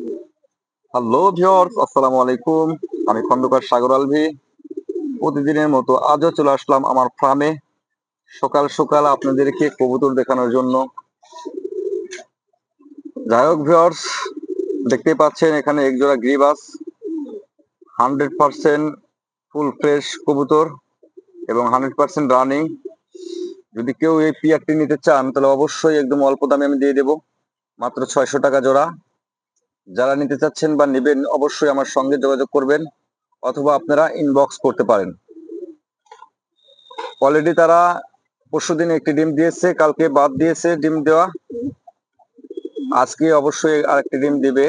Hello viewers, আসসালামু আলাইকুম। আমি খন্দকার সাগর আলভি। প্রতিদিনের মতো আজও চলে আসলাম আমার ফার্মে সকাল সকাল আপনাদেরকে কবুতর দেখানোর জন্য। যাই হোক ভিউয়ার্স, দেখতে পাচ্ছেন এখানে একজোড়া গ্রিবাস 100% ফুল ফ্রেশ কবুতর এবং 100% রানিং। যদি কেউ এই পিয়ারটি নিতে চান তাহলে অবশ্যই একদম অল্প দামে আমি দিয়ে দেবো, মাত্র 600 টাকা জোড়া। যারা নিতে চাচ্ছেন বা নেবেন অবশ্যই আমার সঙ্গে যোগাযোগ করবেন অথবা আপনারা ইনবক্স করতে পারেন। অলরেডি তারা পরশুদিন একটি ডিম দিয়েছে, কালকে বাদ দিয়েছে ডিম দেওয়া, আজকে অবশ্যই আরেকটি ডিম দিবে,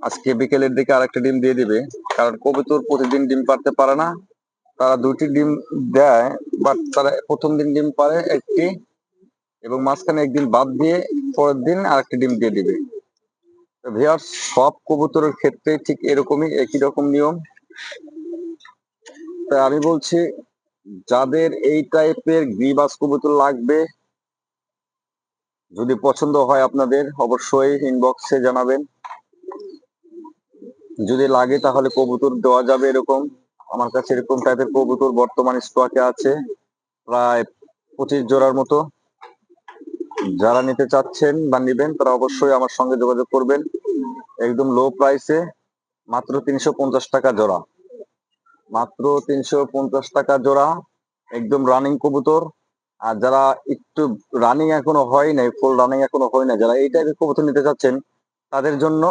আজকে বিকেলের দিকে আরেকটি ডিম দিয়ে দিবে। কারণ কবুতর প্রতিদিন ডিম পারতে পারে না, তারা দুইটি ডিম দেয়, বাট তারা প্রথম দিন ডিম পারে একটি এবং মাঝখানে একদিন বাদ দিয়ে পরের দিন আরেকটি ডিম দিয়ে দিবে। ভিউয়ার্স, সব কবুতরের ক্ষেত্রে ঠিক এরকমই একই রকম নিয়ম। তাই আমি বলছি, যাদের এই টাইপের গ্রিবাস কবুতর লাগবে, যদি পছন্দ হয় আপনাদের অবশ্যই ইনবক্সে জানাবেন। যদি লাগে তাহলে কবুতর দেওয়া যাবে এরকম। আমার কাছে এরকম টাইপের কবুতর বর্তমান স্টকে আছে প্রায় 25 জোড়ার মতো। যারা নিতে চাচ্ছেন বা নিবেন তারা অবশ্যই আমার সঙ্গে যোগাযোগ করবেন একদম লো প্রাইসে, মাত্র 350 টাকা জোড়া, মাত্র 350 টাকা জোড়া, একদম রানিং কবুতর। আর যারা একটু রানিং এখনো হয় নাই, ফুল রানিং এখনো হয় না, যারা এই টাইপের কবুতর নিতে চাচ্ছেন তাদের জন্য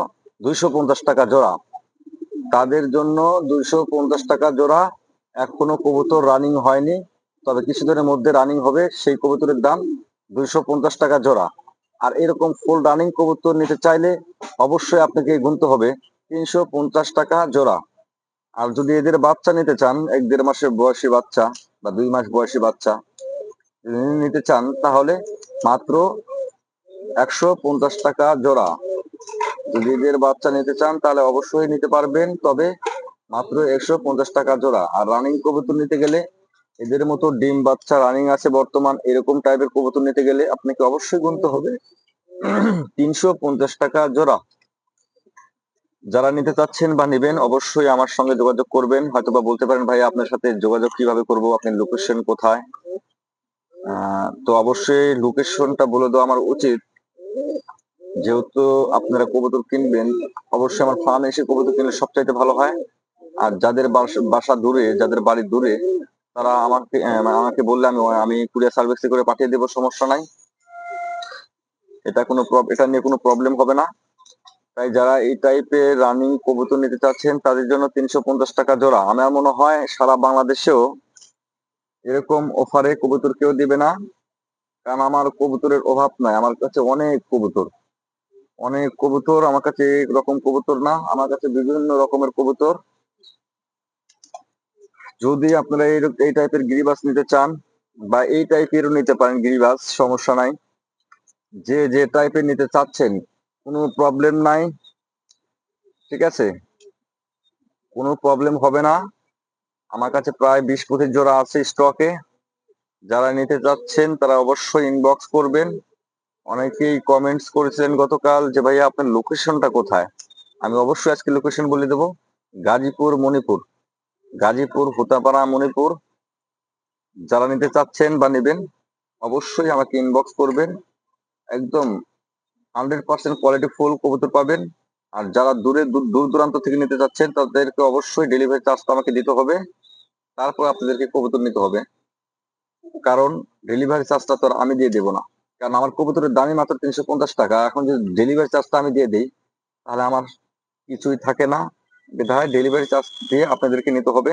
250 টাকা জোড়া, তাদের জন্য 250 টাকা জোড়া। এখনো কবুতর রানিং হয়নি, তবে কিছুদিনের মধ্যে রানিং হবে, সেই কবুতরের দাম 250 টাকা জোড়া। আর এরকম ফুল রানিং কবুতর নিতে চাইলে অবশ্যই আপনাকে গুনতে হবে 350 টাকা জোড়া। আর যদি এদের বাচ্চা নিতে চান, 1-1.5 মাসের বয়সী বাচ্চা বা 2 মাস বয়সী বাচ্চা যদি নিতে চান তাহলে মাত্র 150 টাকা জোড়া। যদি এদের বাচ্চা নিতে চান তাহলে অবশ্যই নিতে পারবেন, তবে মাত্র 150 টাকা জোড়া। আর রানিং কবুতর নিতে গেলে, এদের মতো ডিম বাচ্চা রানিং আছে বর্তমান, এরকম টাইপের কবুতর নিতে গেলে আপনাকে অবশ্যই গুনতে হবে 350 টাকা জোড়া। যারা নিতে চাচ্ছেন বা নেবেন অবশ্যই আমার সঙ্গে যোগাযোগ করবেন। হয়তোবা বলতে পারেন ভাই আপনার সাথে যোগাযোগ কিভাবে করব, আপনার লোকেশন কোথায়? তো অবশ্যই লোকেশনটা বলে দেওয়া আমার উচিত, যেহেতু আপনারা কবুতর কিনবেন অবশ্যই আমার ফার্মে এসে কবুতর কিনলে সবচাইতে ভালো হয়। আর যাদের বাসা দূরে, যাদের বাড়ি দূরে, তারা আমাকে বললে আমি কুরিয়ার সার্ভিস করে পাঠিয়ে দেবো, সমস্যা নাই। এটা নিয়ে কোনো প্রবলেম হবে না। তাই যারা এই টাইপের রানিং কবুতর নিতে চাচ্ছেন তাদের জন্য 350 টাকা জোড়া। আমার মনে হয় সারা বাংলাদেশেও এরকম অফারে কবুতর কেউ দিবে না, কারণ আমার কবুতরের অভাব নাই। আমার কাছে অনেক কবুতর, অনেক কবুতর, আমার কাছে এরকম কবুতর না, আমার কাছে বিভিন্ন রকমের কবুতর। যদি আপনারা এই টাইপের গিরিবাস নিতে চান বা এই টাইপেরও নিতে পারেন গিরিবাস, সমস্যা নাই। যে যে টাইপের নিতে চাচ্ছেন কোনো প্রবলেম নাই, ঠিক আছে, কোনো প্রবলেম হবে না। আমার কাছে প্রায় 20-25 জোড়া আছে স্টকে। যারা নিতে চাচ্ছেন তারা অবশ্যই ইনবক্স করবেন। অনেকেই কমেন্টস করেছিলেন গতকাল যে ভাইয়া আপনার লোকেশনটা কোথায়। আমি অবশ্যই আজকে লোকেশন বলে দেবো, গাজীপুর মণিপুর, গাজীপুর হুতাপাড়া মণিপুর। যারা নিতে চাচ্ছেন বা নেবেন অবশ্যই আমাকে ইনবক্স করবেন, একদম 100% কোয়ালিটি ফুল কবুতর পাবেন। আর যারা দূর দূরান্ত থেকে নিতে চাচ্ছেন তাদেরকে অবশ্যই ডেলিভারি চার্জটা আমাকে দিতে হবে, তারপর আপনাদেরকে কবুতর নিতে হবে। কারণ ডেলিভারি চার্জটা তো আর আমি দিয়ে দেবো না, কারণ আমার কবুতরের দামই মাত্র 350 টাকা। এখন যদি ডেলিভারি চার্জটা আমি দিয়ে দিই তাহলে আমার কিছুই থাকে না, বিধায় ডেলিভারি চার্জ দিয়ে আপনাদেরকে নিতে হবে।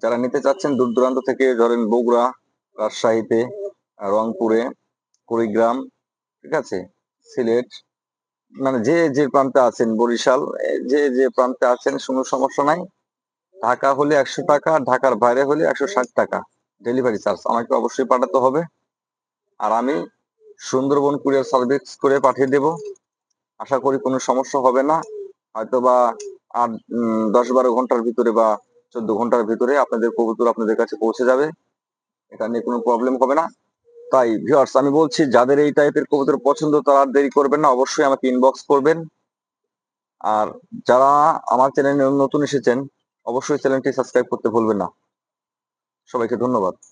যারা নিতে চাচ্ছেন দূর দূরান্ত থেকে, ধরেন বগুড়া, রাজশাহীতে, রংপুরে, কুড়িগ্রাম, ঠিক আছে, সিলেট, মানে যে যে প্রান্তে আছেন, বরিশাল, যে যে প্রান্তে আছেন কোনো সমস্যা নাই। ঢাকা হলে 100 টাকা, ঢাকার বাইরে হলে 160 টাকা ডেলিভারি চার্জ আমাকে অবশ্যই পাঠাতে হবে। আর আমি সুন্দরবন কুরিয়ার সার্ভিস করে পাঠিয়ে দেব, আশা করি কোনো সমস্যা হবে না। হয়তোবা 10-12 ঘন্টার ভিতরে বা 14 ঘন্টার ভিতরে আপনাদের কবুতর আপনাদের কাছে পৌঁছে যাবে, এটা নিয়ে কোনো প্রবলেম হবে না। তাই ভিউয়ার্স, আমি বলছি যাদের এই টাইপের কবুতর পছন্দ তারা আর দেরি করবেন না, অবশ্যই আমাকে ইনবক্স করবেন। আর যারা আমার চ্যানেলে নতুন এসেছেন অবশ্যই চ্যানেলটি সাবস্ক্রাইব করতে ভুলবেন না। সবাইকে ধন্যবাদ।